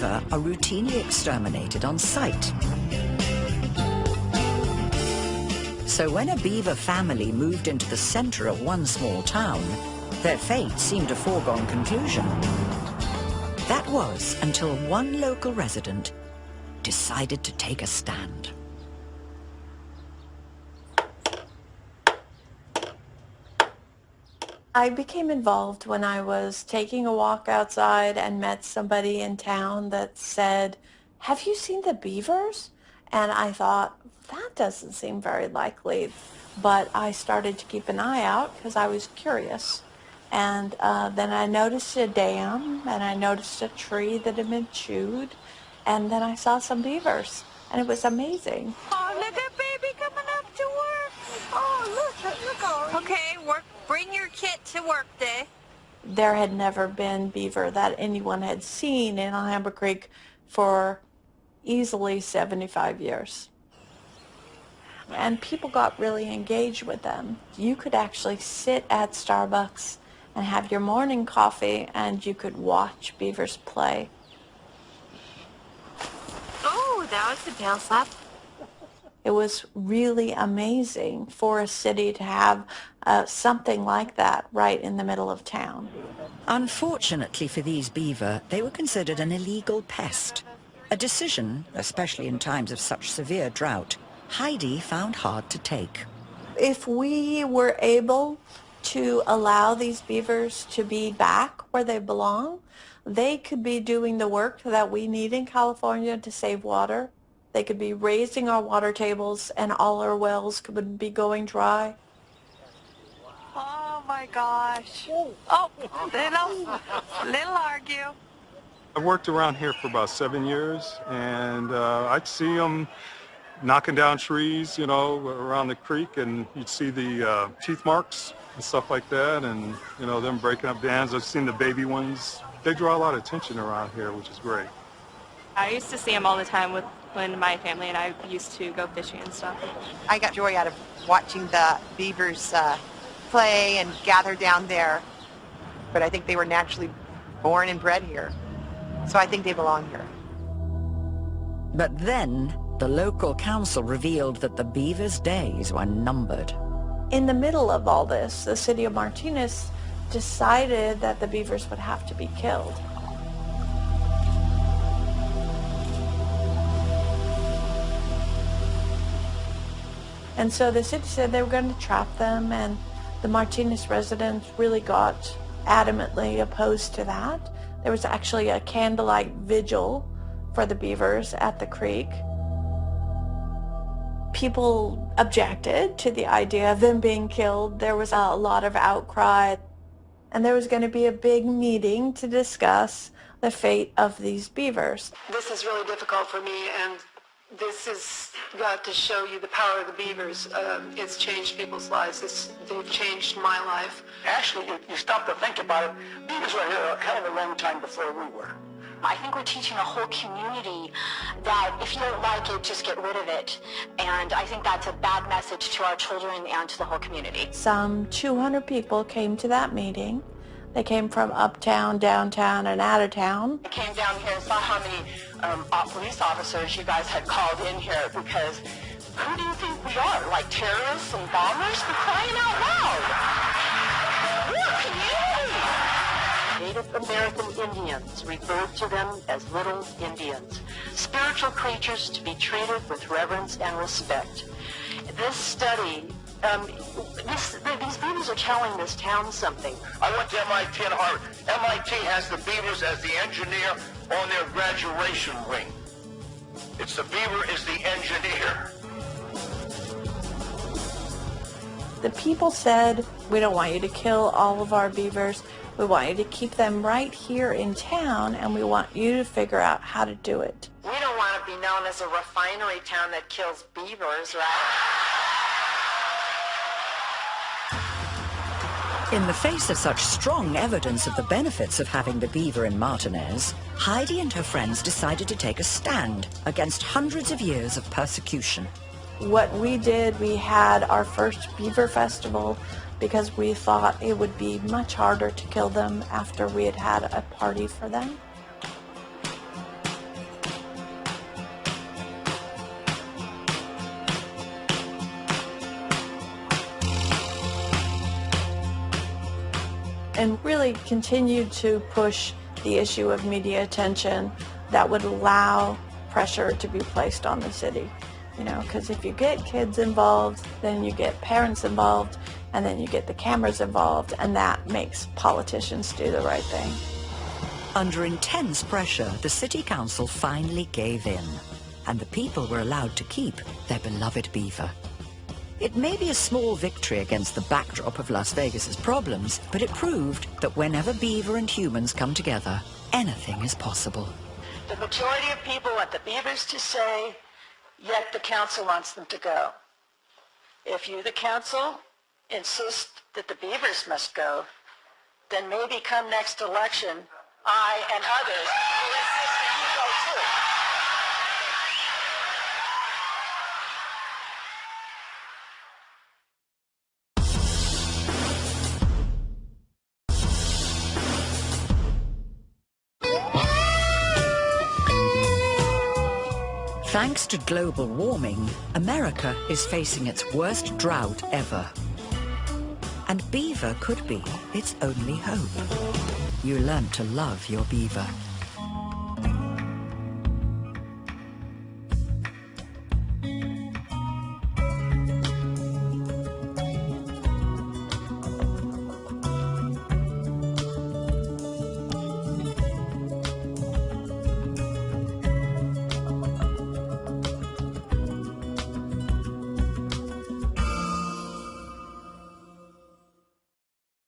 beaver are routinely exterminated on sight. So when a beaver family moved into the center of one small town, their fate seemed a foregone conclusion. That was until one local resident decided to take a stand. I became involved when I was taking a walk outside and met somebody in town that said, "Have you seen the beavers?" And I thought, that doesn't seem very likely. But I started to keep an eye out because I was curious. And then I noticed a dam, and I noticed a tree that had been chewed, and then I saw some beavers, and it was amazing. Oh, look at baby coming up to work. Oh, look already. Okay, bring your kit to work day. There had never been beaver that anyone had seen in Alhambra Creek for easily 75 years. And people got really engaged with them. You could actually sit at Starbucks and have your morning coffee, and you could watch beavers play. Oh, that was the tail slap. It was really amazing for a city to have something like that right in the middle of town. Unfortunately for these beaver, they were considered an illegal pest. A decision, especially in times of such severe drought, Heidi found hard to take. If we were able to allow these beavers to be back where they belong, they could be doing the work that we need in California to save water. They could be raising our water tables, and all our wells could be going dry. Oh my gosh. Oh, little argue. I've worked around here for about 7 years, and I'd see them knocking down trees, you know, around the creek, and you'd see the teeth marks and stuff like that, and, you know, them breaking up dams. I've seen the baby ones. They draw a lot of attention around here, which is great. I used to see them all the time when my family and I used to go fishing and stuff. I got joy out of watching the beavers play and gather down there, but I think they were naturally born and bred here, so I think they belong here. But then, the local council revealed that the beavers' days were numbered. In the middle of all this, the city of Martinez decided that the beavers would have to be killed. And so the city said they were going to trap them, and the Martinez residents really got adamantly opposed to that. There was actually a candlelight vigil for the beavers at the creek. People objected to the idea of them being killed. There was a lot of outcry, and there was going to be a big meeting to discuss the fate of these beavers. This is really difficult for me, and this has got to show you the power of the beavers. It's changed people's lives. They've changed my life. Actually, you stop to think about it, beavers were here a hell of a long time before we were. I think we're teaching a whole community that if you don't like it, just get rid of it. And I think that's a bad message to our children and to the whole community. Some 200 people came to that meeting. They came from uptown, downtown, and out of town. I came down here and saw how many police officers you guys had called in here, because who do you think we are? Like terrorists and bombers? For crying out loud! We're a community! Native American Indians referred to them as little Indians, spiritual creatures to be treated with reverence and respect. This study, these beavers are telling this town something. I went to MIT and Harvard. MIT has the beavers as the engineer on their graduation ring. It's the beaver is the engineer. The people said, "We don't want you to kill all of our beavers. We want you to keep them right here in town, and we want you to figure out how to do it." We don't want to be known as a refinery town that kills beavers, right? In the face of such strong evidence of the benefits of having the beaver in Martinez, Heidi and her friends decided to take a stand against hundreds of years of persecution. What we did, we had our first beaver festival because we thought it would be much harder to kill them after we had had a party for them. really continued to push the issue of media attention that would allow pressure to be placed on the city. You know, because if you get kids involved, then you get parents involved, and then you get the cameras involved, and that makes politicians do the right thing. Under intense pressure, the city council finally gave in, and the people were allowed to keep their beloved beaver. It may be a small victory against the backdrop of Las Vegas's problems, but it proved that whenever beaver and humans come together, anything is possible. The majority of people want the beavers to stay, yet the council wants them to go. If you, the council, insist that the beavers must go, then maybe come next election, I and others will insist that you go too. Thanks to global warming, America is facing its worst drought ever. And beaver could be its only hope. You learn to love your beaver.